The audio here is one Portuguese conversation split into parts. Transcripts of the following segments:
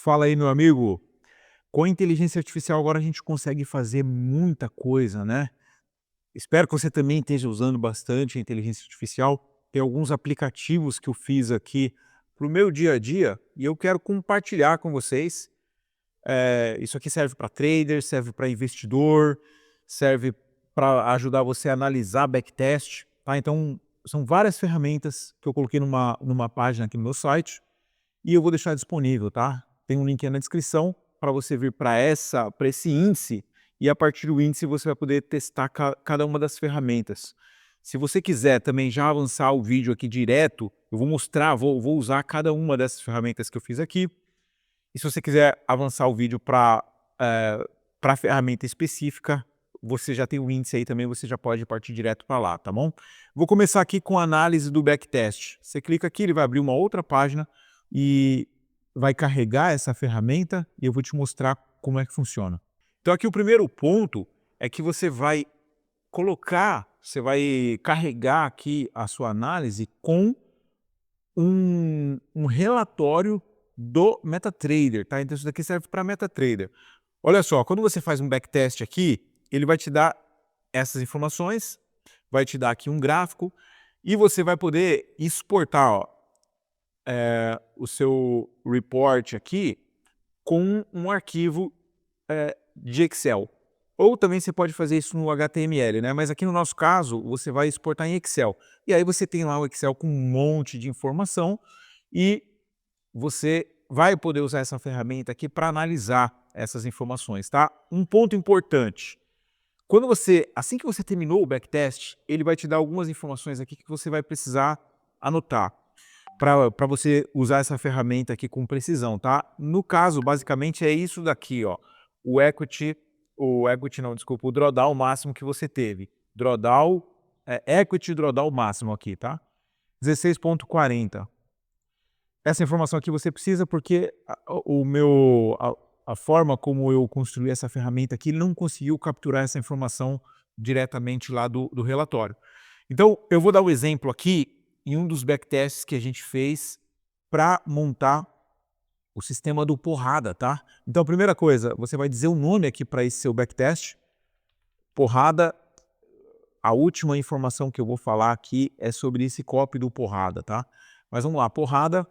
Fala aí, meu amigo. Com a inteligência artificial agora a gente consegue fazer muita coisa, né? Espero que você também esteja usando bastante a inteligência artificial. Tem alguns aplicativos que eu fiz aqui para o meu dia a dia e eu quero compartilhar com vocês. Isso aqui serve para trader, serve para investidor, serve para ajudar você a analisar backtest, tá? Então, são várias ferramentas que eu coloquei numa página aqui no meu site e eu vou deixar disponível, tá? Tem um link aí na descrição para você vir para esse índice e a partir do índice você vai poder testar cada uma das ferramentas. Se você quiser também já avançar o vídeo aqui direto, eu vou mostrar, vou usar cada uma dessas ferramentas que eu fiz aqui. E se você quiser avançar o vídeo para a ferramenta específica, você já tem o índice aí também, você já pode partir direto para lá, tá bom? Vou começar aqui com a análise do backtest. Você clica aqui, ele vai abrir uma outra página e vai carregar essa ferramenta e eu vou te mostrar como é que funciona. Então aqui o primeiro ponto é que você vai carregar aqui a sua análise com um relatório do MetaTrader, tá? Então isso daqui serve para MetaTrader. Olha só, quando você faz um backtest aqui, ele vai te dar essas informações, vai te dar aqui um gráfico e você vai poder exportar, ó, o seu report aqui com um arquivo de Excel. Ou também você pode fazer isso no HTML, né? Mas aqui no nosso caso, você vai exportar em Excel. E aí você tem lá o Excel com um monte de informação e você vai poder usar essa ferramenta aqui para analisar essas informações, tá? Um ponto importante. Assim que você terminou o backtest, ele vai te dar algumas informações aqui que você vai precisar anotar para você usar essa ferramenta aqui com precisão, tá? No caso, basicamente é isso daqui, ó. O drawdown máximo que você teve. Equity drawdown máximo aqui, tá? 16,40. Essa informação aqui você precisa porque a forma como eu construí essa ferramenta aqui não conseguiu capturar essa informação diretamente lá do relatório. Então, eu vou dar um exemplo aqui em um dos backtests que a gente fez para montar o sistema do Porrada, tá? Então, a primeira coisa, você vai dizer o nome aqui para esse seu backtest. Porrada, a última informação que eu vou falar aqui é sobre esse copy do Porrada, tá? Mas vamos lá, Porrada.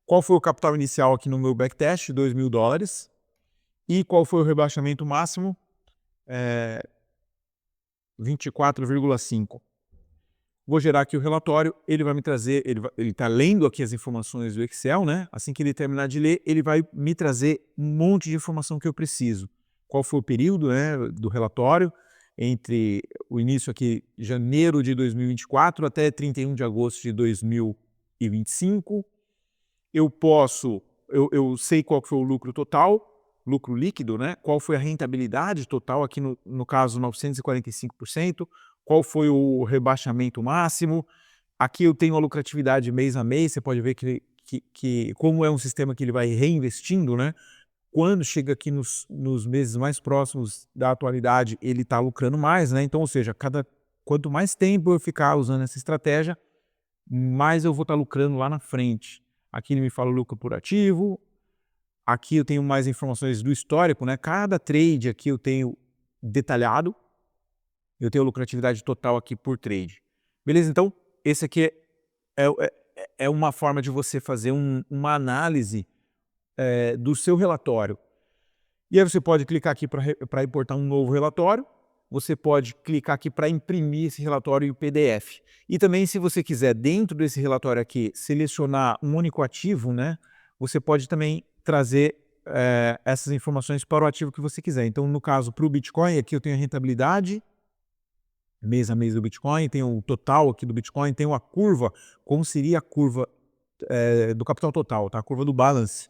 Qual foi o capital inicial aqui no meu backtest? $2.000. E qual foi o rebaixamento máximo? 24,5. Vou gerar aqui o relatório, ele vai me trazer, ele está lendo aqui as informações do Excel, né? Assim que ele terminar de ler, ele vai me trazer um monte de informação que eu preciso. Qual foi o período, né, do relatório, entre o início aqui, janeiro de 2024 até 31 de agosto de 2025. Eu sei qual foi o lucro total, lucro líquido, né? Qual foi a rentabilidade total, aqui no caso 945%, qual foi o rebaixamento máximo. Aqui eu tenho a lucratividade mês a mês, você pode ver que como é um sistema que ele vai reinvestindo, né? Quando chega aqui nos meses mais próximos da atualidade, ele está lucrando mais, né? Então, ou seja, quanto mais tempo eu ficar usando essa estratégia, mais eu vou estar lucrando lá na frente. Aqui ele me fala o lucro por ativo. Aqui eu tenho mais informações do histórico, né? Cada trade aqui eu tenho detalhado. Eu tenho a lucratividade total aqui por trade. Beleza? Então, esse aqui é uma forma de você fazer uma análise do seu relatório. E aí você pode clicar aqui para importar um novo relatório. Você pode clicar aqui para imprimir esse relatório em PDF. E também, se você quiser, dentro desse relatório aqui, selecionar um único ativo, né? Você pode também trazer essas informações para o ativo que você quiser. Então, no caso, para o Bitcoin, aqui eu tenho a rentabilidade, mês a mês do Bitcoin, tenho o total aqui do Bitcoin, tenho a curva, como seria a curva do capital total, tá? A curva do balance,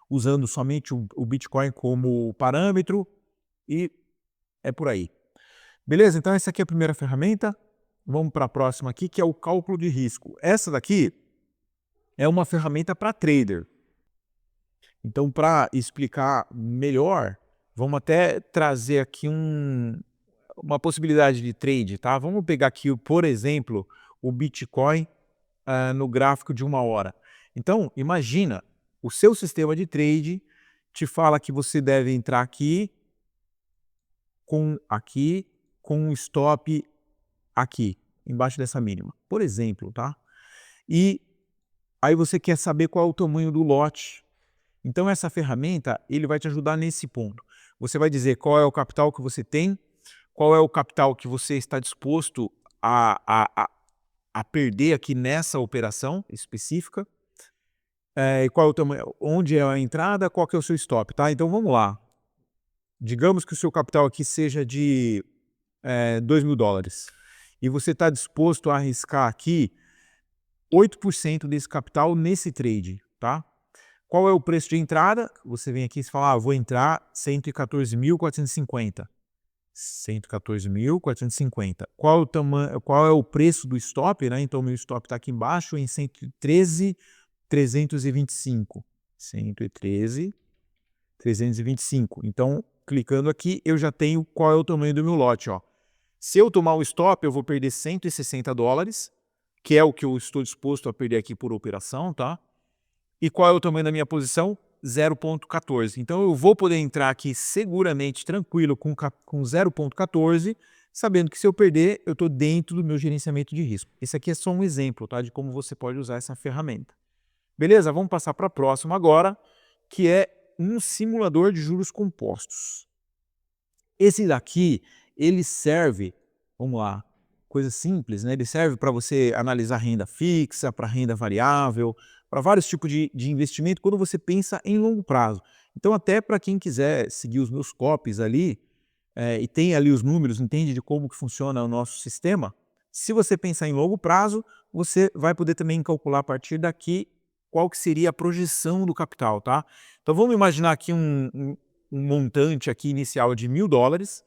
usando somente o Bitcoin como parâmetro e é por aí. Beleza? Então essa aqui é a primeira ferramenta. Vamos para a próxima aqui, que é o cálculo de risco. Essa daqui é uma ferramenta para trader. Então, para explicar melhor, vamos até trazer aqui uma possibilidade de trade, tá? Vamos pegar aqui, por exemplo, o Bitcoin no gráfico de 1 hora. Então, imagina o seu sistema de trade te fala que você deve entrar aqui com um stop aqui, embaixo dessa mínima, por exemplo, tá? E aí você quer saber qual é o tamanho do lote. Então essa ferramenta, ele vai te ajudar nesse ponto. Você vai dizer qual é o capital que você tem, qual é o capital que você está disposto a perder aqui nessa operação específica, e qual é o tamanho, onde é a entrada, qual que é o seu stop, tá? Então vamos lá. Digamos que o seu capital aqui seja de $2.000 e você está disposto a arriscar aqui 8% desse capital nesse trade, tá? Qual é o preço de entrada? Você vem aqui e fala, vou entrar 114.450. 114.450. Qual é o tamanho, qual é o preço do stop, né? Então meu stop está aqui embaixo em 113.325. 113.325. Então, clicando aqui, eu já tenho qual é o tamanho do meu lote, ó. Se eu tomar o stop, eu vou perder $160, que é o que eu estou disposto a perder aqui por operação, tá? E qual é o tamanho da minha posição? 0.14. Então eu vou poder entrar aqui seguramente, tranquilo, com 0.14, sabendo que se eu perder, eu estou dentro do meu gerenciamento de risco. Esse aqui é só um exemplo, tá, de como você pode usar essa ferramenta. Beleza? Vamos passar para a próxima agora, que é um simulador de juros compostos. Esse daqui, ele serve, vamos lá, coisa simples, né? Ele serve para você analisar renda fixa, para renda variável, para vários tipos de investimento quando você pensa em longo prazo. Então até para quem quiser seguir os meus copies ali, e tem ali os números, entende de como que funciona o nosso sistema, se você pensar em longo prazo, você vai poder também calcular a partir daqui qual que seria a projeção do capital, tá? Então vamos imaginar aqui um montante aqui inicial de $1.000.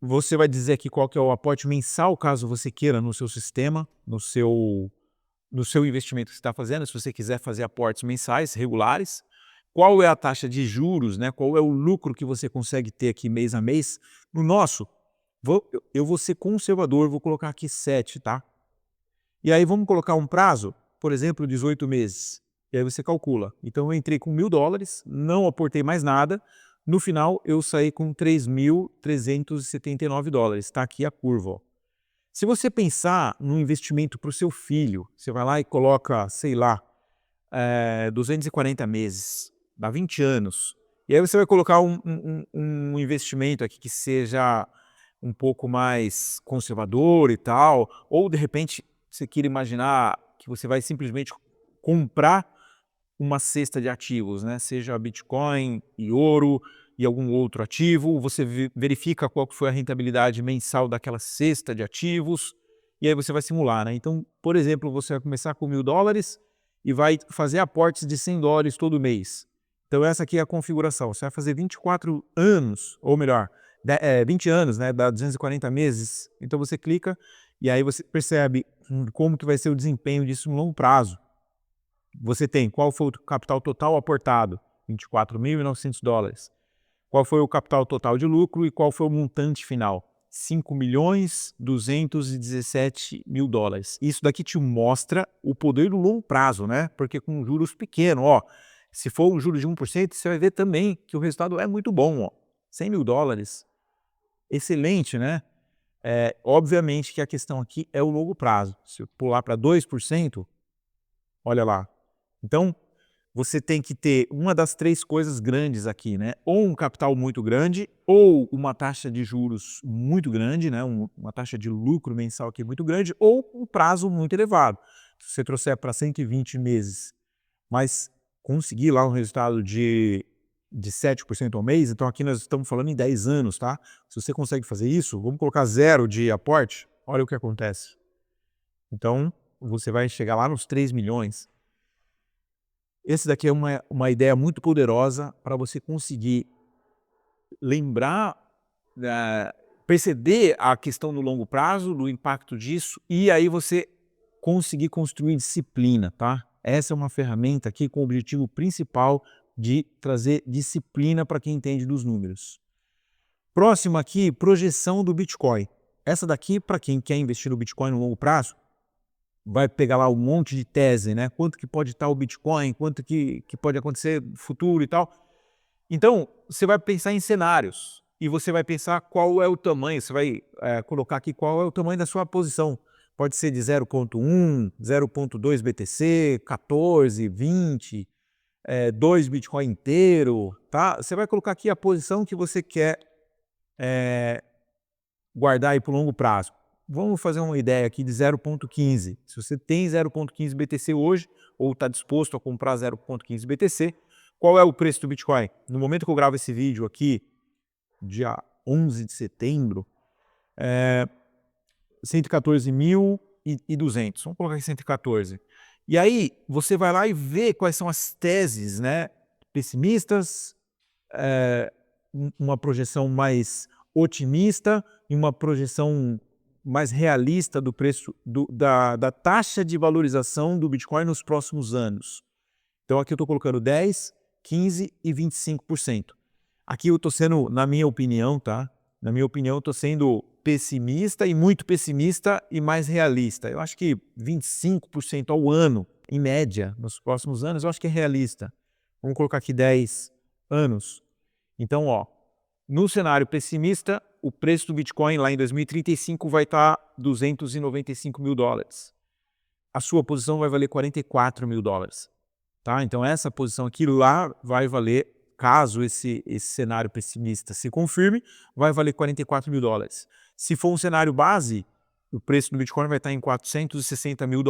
Você vai dizer aqui qual que é o aporte mensal, caso você queira, no seu sistema, no seu investimento que você está fazendo, se você quiser fazer aportes mensais regulares. Qual é a taxa de juros, né? Qual é o lucro que você consegue ter aqui mês a mês? No nosso, eu vou ser conservador, vou colocar aqui 7, tá? E aí vamos colocar um prazo, por exemplo, 18 meses. E aí você calcula. Então eu entrei com $1.000, não aportei mais nada. No final eu saí com $3.379. Está aqui a curva, ó. Se você pensar num investimento para o seu filho, você vai lá e coloca, sei lá, 240 meses, dá 20 anos. E aí você vai colocar um investimento aqui que seja um pouco mais conservador e tal, ou de repente você queira imaginar que você vai simplesmente comprar uma cesta de ativos, né? Seja Bitcoin e ouro e algum outro ativo, você verifica qual que foi a rentabilidade mensal daquela cesta de ativos, e aí você vai simular, né? Então, por exemplo, você vai começar com $1.000 e vai fazer aportes de $100 todo mês. Então essa aqui é a configuração, você vai fazer 24 anos, ou melhor, 20 anos, né? Dá 240 meses. Então você clica e aí você percebe como que vai ser o desempenho disso no longo prazo. Você tem qual foi o capital total aportado, $24.900. Qual foi o capital total de lucro e qual foi o montante final, $5.217.000. Isso daqui te mostra o poder do longo prazo, né? Porque com juros pequenos, ó, se for um juro de 1%, você vai ver também que o resultado é muito bom, ó. $100.000, excelente, né? Obviamente que a questão aqui é o longo prazo. Se eu pular para 2%, olha lá. Então, você tem que ter uma das 3 coisas grandes aqui, né? Ou um capital muito grande, ou uma taxa de juros muito grande, né? Uma taxa de lucro mensal aqui muito grande, ou um prazo muito elevado. Se você trouxer para 120 meses, mas conseguir lá um resultado de 7% ao mês, então aqui nós estamos falando em 10 anos, tá? Se você consegue fazer isso, vamos colocar 0 de aporte, olha o que acontece. Então, você vai chegar lá nos 3 milhões. Esse daqui é uma ideia muito poderosa para você conseguir lembrar, perceber a questão do longo prazo, do impacto disso, e aí você conseguir construir disciplina, tá? Essa é uma ferramenta aqui com o objetivo principal de trazer disciplina para quem entende dos números. Próximo aqui, projeção do Bitcoin. Essa daqui, para quem quer investir no Bitcoin no longo prazo, vai pegar lá um monte de tese, né? Quanto que pode estar o Bitcoin, quanto que pode acontecer no futuro e tal. Então, você vai pensar em cenários e você vai pensar qual é o tamanho, você vai colocar aqui qual é o tamanho da sua posição. Pode ser de 0,1, 0,2 BTC, 14, 20, 2 Bitcoin inteiro, tá? Você vai colocar aqui a posição que você quer guardar aí por longo prazo. Vamos fazer uma ideia aqui de 0,15. Se você tem 0,15 BTC hoje, ou está disposto a comprar 0,15 BTC, qual é o preço do Bitcoin? No momento que eu gravo esse vídeo aqui, dia 11 de setembro, 114.200. Vamos colocar aqui 114. E aí, você vai lá e vê quais são as teses, né, pessimistas, uma projeção mais otimista e uma projeção mais realista do preço da taxa de valorização do Bitcoin nos próximos anos. Então aqui eu estou colocando 10, 15 e 25%. Aqui eu estou sendo, na minha opinião, tá? Na minha opinião, eu estou sendo pessimista e muito pessimista e mais realista. Eu acho que 25% ao ano, em média, nos próximos anos, eu acho que é realista. Vamos colocar aqui 10 anos. Então, ó, no cenário pessimista, o preço do Bitcoin lá em 2035 vai estar $295 mil. A sua posição vai valer $44 mil. Tá? Então, essa posição aqui lá vai valer, caso esse cenário pessimista se confirme, vai valer $44 mil. Se for um cenário base, o preço do Bitcoin vai estar em $460 mil,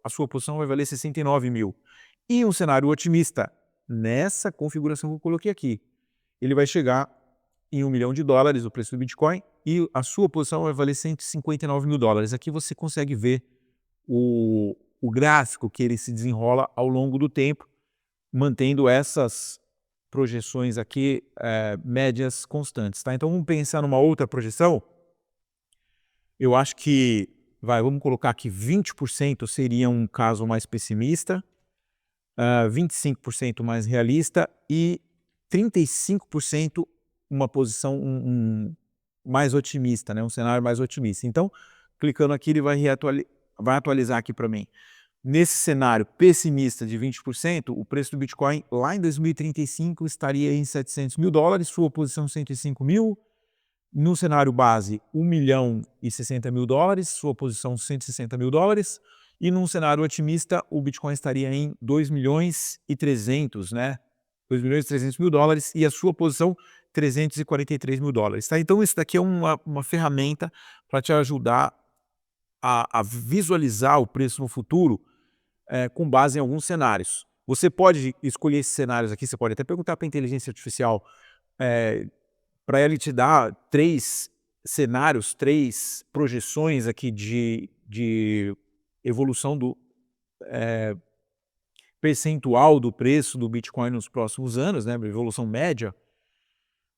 a sua posição vai valer 69 mil. E um cenário otimista, nessa configuração que eu coloquei aqui, ele vai chegar em $1 milhão o preço do Bitcoin e a sua posição vai valer 159 mil dólares. Aqui você consegue ver o gráfico que ele se desenrola ao longo do tempo, mantendo essas projeções aqui médias constantes. Tá? Então vamos pensar numa outra projeção. Eu acho que, vamos colocar aqui 20% seria um caso mais pessimista, 25% mais realista e 35% uma posição mais otimista, né? Um cenário mais otimista. Então, clicando aqui, ele vai atualizar aqui para mim. Nesse cenário pessimista de 20%, o preço do Bitcoin lá em 2035 estaria em $700 mil, sua posição 105 mil. No cenário base, $1 milhão e 60 mil, sua posição 160 mil. E num cenário otimista, o Bitcoin estaria em 2 milhões e 300, né? 2 milhões e 300 mil dólares e a sua posição 343 mil dólares. Tá? Então, isso daqui é uma ferramenta para te ajudar a visualizar o preço no futuro com base em alguns cenários. Você pode escolher esses cenários aqui, você pode até perguntar para a inteligência artificial para ele te dar 3 cenários, 3 projeções aqui de evolução do percentual do preço do Bitcoin nos próximos anos, né, evolução média,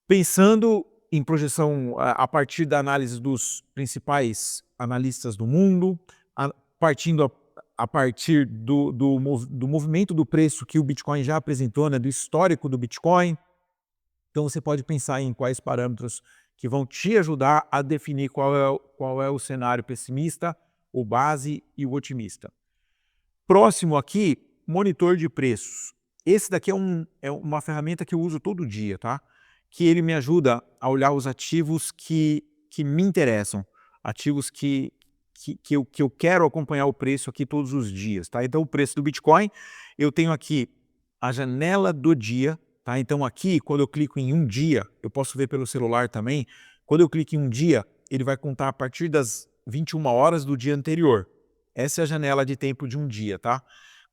pensando em projeção a partir da análise dos principais analistas do mundo, partindo a partir do movimento do preço que o Bitcoin já apresentou, né, do histórico do Bitcoin. Então você pode pensar em quais parâmetros que vão te ajudar a definir qual é o cenário pessimista, o base e o otimista. Próximo aqui, monitor de preços. Esse daqui é uma ferramenta que eu uso todo dia, tá? Que ele me ajuda a olhar os ativos que me interessam, ativos que eu quero acompanhar o preço aqui todos os dias, tá? Então o preço do Bitcoin, eu tenho aqui a janela do dia, tá? Então aqui, quando eu clico em um dia, eu posso ver pelo celular também, quando eu clico em um dia, ele vai contar a partir das 21 horas do dia anterior. Essa é a janela de tempo de um dia, tá?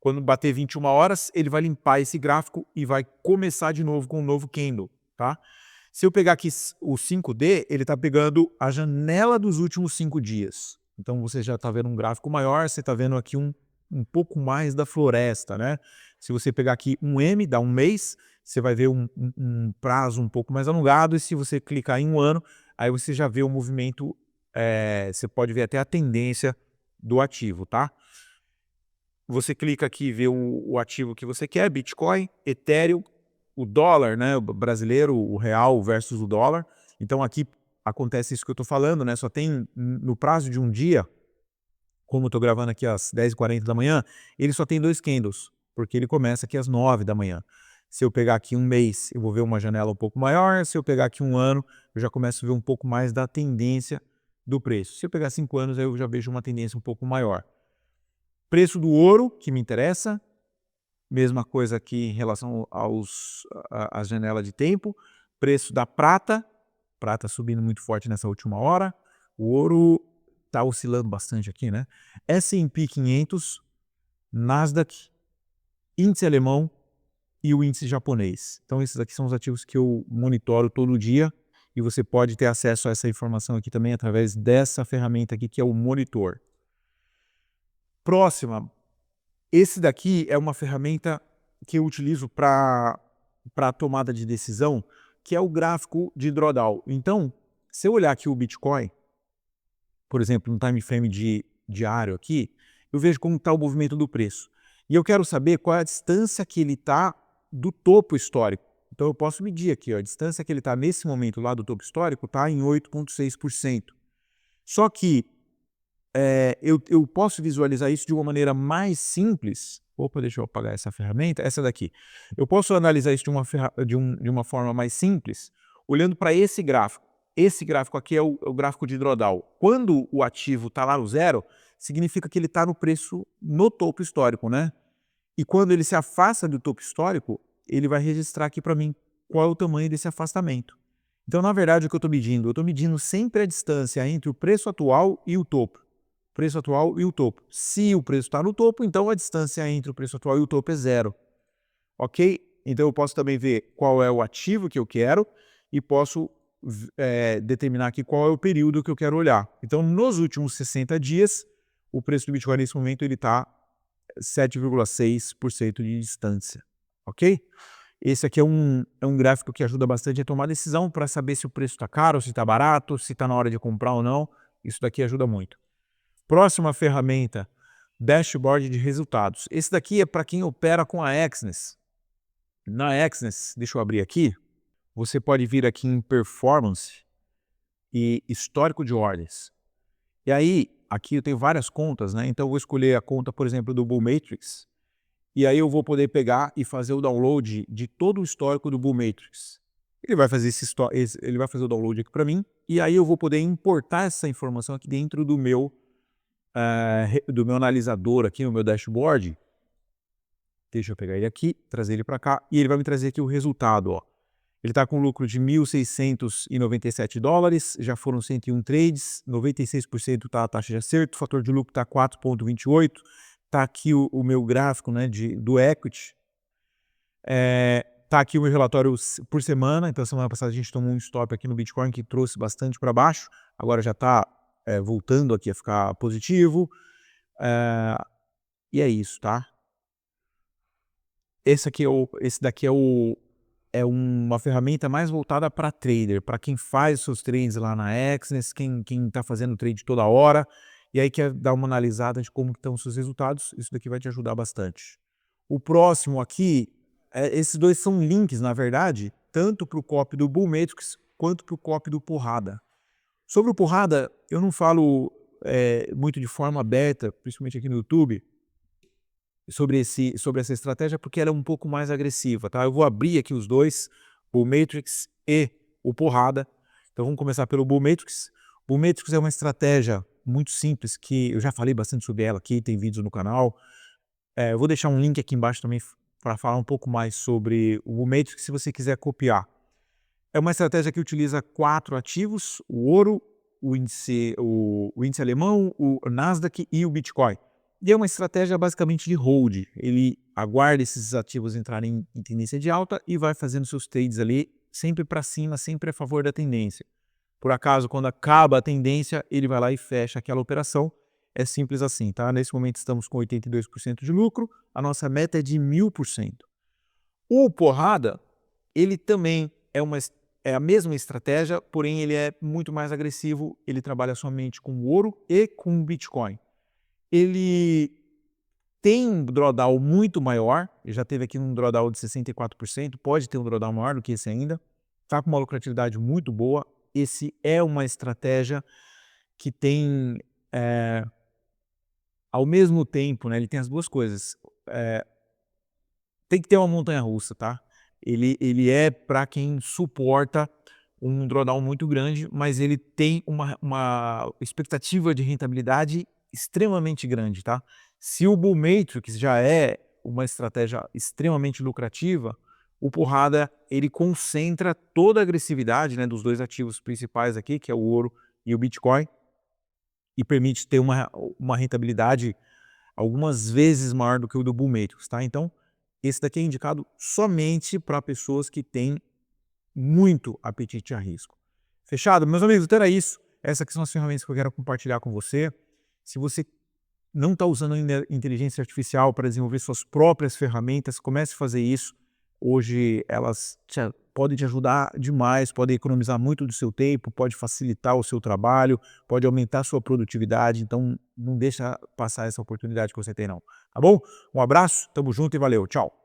Quando bater 21 horas, ele vai limpar esse gráfico e vai começar de novo com um novo candle, tá? Se eu pegar aqui o 5D, ele está pegando a janela dos últimos 5 dias. Então você já está vendo um gráfico maior, você está vendo aqui um pouco mais da floresta, né? Se você pegar aqui um M, dá um mês, você vai ver um prazo um pouco mais alongado, e se você clicar em um ano, aí você já vê o movimento, você pode ver até a tendência do ativo, tá? Você clica aqui e vê o ativo que você quer, Bitcoin, Ethereum, o dólar, né, o brasileiro, o real versus o dólar. Então aqui acontece isso que eu estou falando, né? Só tem no prazo de um dia, como eu estou gravando aqui às 10h40 da manhã, ele só tem 2 candles, porque ele começa aqui às 9 da manhã. Se eu pegar aqui um mês, eu vou ver uma janela um pouco maior. Se eu pegar aqui um ano, eu já começo a ver um pouco mais da tendência do preço. Se eu pegar 5 anos, aí eu já vejo uma tendência um pouco maior. Preço do ouro, que me interessa, mesma coisa aqui em relação às janelas de tempo. Preço da prata, prata subindo muito forte nessa última hora. O ouro está oscilando bastante aqui, né? S&P 500, Nasdaq, índice alemão e o índice japonês. Então esses aqui são os ativos que eu monitoro todo dia e você pode ter acesso a essa informação aqui também através dessa ferramenta aqui que é o monitor. Próxima, esse daqui é uma ferramenta que eu utilizo para tomada de decisão, que é o gráfico de drawdown. Então, se eu olhar aqui o Bitcoin, por exemplo, no time frame diário aqui, eu vejo como está o movimento do preço. E eu quero saber qual é a distância que ele está do topo histórico. Então eu posso medir aqui, ó, a distância que ele está nesse momento lá do topo histórico está em 8,6%. Só que eu posso visualizar isso de uma maneira mais simples. Opa, deixa eu apagar essa ferramenta, essa daqui. Eu posso analisar isso de uma forma mais simples, olhando para esse gráfico. Esse gráfico aqui é o gráfico de drawdown. Quando o ativo está lá no zero, significa que ele está no preço no topo histórico, né? E quando ele se afasta do topo histórico, ele vai registrar aqui para mim qual é o tamanho desse afastamento. Então, na verdade, o que eu estou medindo? Eu estou medindo sempre a distância entre o preço atual e o topo. Preço atual e o topo. Se o preço está no topo, então a distância entre o preço atual e o topo é zero. Ok? Então eu posso também ver qual é o ativo que eu quero e posso determinar aqui qual é o período que eu quero olhar. Então, nos últimos 60 dias, o preço do Bitcoin nesse momento ele está 7,6% de distância. Ok? Esse aqui é um gráfico que ajuda bastante a tomar decisão para saber se o preço está caro, se está barato, se está na hora de comprar ou não. Isso daqui ajuda muito. Próxima ferramenta, dashboard de resultados. Esse daqui é para quem opera com a Exness. Na Exness, deixa eu abrir aqui, você pode vir aqui em Performance e Histórico de Ordens. E aí, aqui eu tenho várias contas, né? Então eu vou escolher a conta, por exemplo, do Bull Matrix. E aí eu vou poder pegar e fazer o download de todo o histórico do Bull Matrix. Ele vai fazer ele vai fazer o download aqui para mim, e aí eu vou poder importar essa informação aqui dentro do meu analisador aqui no meu dashboard. Deixa eu pegar ele aqui, trazer ele para cá, e ele vai me trazer aqui o resultado, ó. Ele está com lucro de $1.697, já foram 101 trades, 96% está a taxa de acerto, o fator de lucro está 4,28, está aqui o meu gráfico, né, do equity, está aqui o meu relatório por semana. Então semana passada a gente tomou um stop aqui no Bitcoin que trouxe bastante para baixo, agora já está voltando aqui a ficar positivo, e é isso, tá? Esse daqui é uma ferramenta mais voltada para trader, para quem faz seus trades lá na Exness, quem está fazendo trade toda hora, e aí quer dar uma analisada de como estão os seus resultados. Isso daqui vai te ajudar bastante. O próximo aqui, esses dois são links, na verdade, tanto para o copy do Bull Matrix quanto para o copy do Porrada. Sobre o Porrada, eu não falo muito de forma aberta, principalmente aqui no YouTube, sobre essa estratégia, porque ela é um pouco mais agressiva, tá? Eu vou abrir aqui os dois, o Matrix e o Porrada. Então vamos começar pelo Bull Matrix. O Bull Matrix é uma estratégia muito simples, que eu já falei bastante sobre ela aqui, tem vídeos no canal. Eu vou deixar um link aqui embaixo também para falar um pouco mais sobre o Bull Matrix, se você quiser copiar. É uma estratégia que utiliza 4 ativos: o ouro, o índice alemão, o Nasdaq e o Bitcoin. E é uma estratégia basicamente de hold. Ele aguarda esses ativos entrarem em tendência de alta e vai fazendo seus trades ali, sempre para cima, sempre a favor da tendência. Por acaso, quando acaba a tendência, ele vai lá e fecha aquela operação. É simples assim, tá? Nesse momento estamos com 82% de lucro, a nossa meta é de 1000%. O Porrada, ele também é a mesma estratégia, porém ele é muito mais agressivo. Ele trabalha somente com ouro e com Bitcoin. Ele tem um drawdown muito maior, já teve aqui um drawdown de 64%, pode ter um drawdown maior do que esse ainda, está com uma lucratividade muito boa. Esse é uma estratégia que tem, ao mesmo tempo, né, ele tem as duas coisas, tem que ter uma montanha-russa, tá? Ele é para quem suporta um drawdown muito grande, mas ele tem uma expectativa de rentabilidade extremamente grande, tá? Se o Bull Matrix já é uma estratégia extremamente lucrativa, o Porrada, ele concentra toda a agressividade, né, dos dois ativos principais aqui, que é o ouro e o Bitcoin, e permite ter uma rentabilidade algumas vezes maior do que o do Bull Matrix, tá? Então, esse daqui é indicado somente para pessoas que têm muito apetite a risco. Fechado? Meus amigos, então era isso. Essas aqui são as ferramentas que eu quero compartilhar com você. Se você não está usando ainda inteligência artificial para desenvolver suas próprias ferramentas, comece a fazer isso. Hoje elas podem te ajudar demais, podem economizar muito do seu tempo, pode facilitar o seu trabalho, pode aumentar a sua produtividade, então não deixa passar essa oportunidade que você tem não. Tá bom? Um abraço, tamo junto e valeu, tchau!